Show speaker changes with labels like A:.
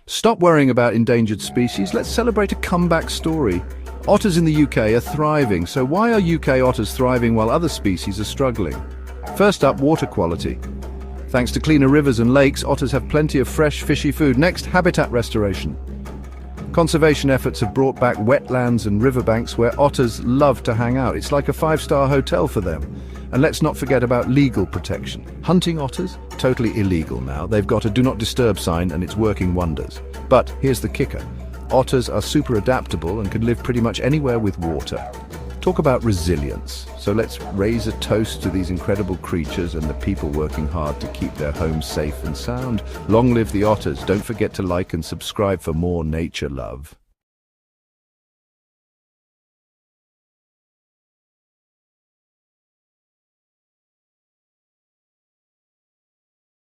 A: Stop worrying about endangered species, let's celebrate a comeback story. Otters in the UK are thriving, so why are UK otters thriving while other species are struggling? First up, water quality. Thanks to cleaner rivers and lakes, otters have plenty of fresh, fishy food. Next, habitat restoration. Conservation efforts have brought back wetlands and riverbanks where otters love to hang out. It's like a five-star hotel for them. And let's not forget about legal protection. Hunting otters? Totally illegal now. They've got a do not disturb sign and it's working wonders. But here's the kicker. Otters are super adaptable and can live pretty much anywhere with water. Talk about resilience. So let's raise a toast to these incredible creatures and the people working hard to keep their homes safe and sound. Long live the otters. Don't forget to like and subscribe for more nature love.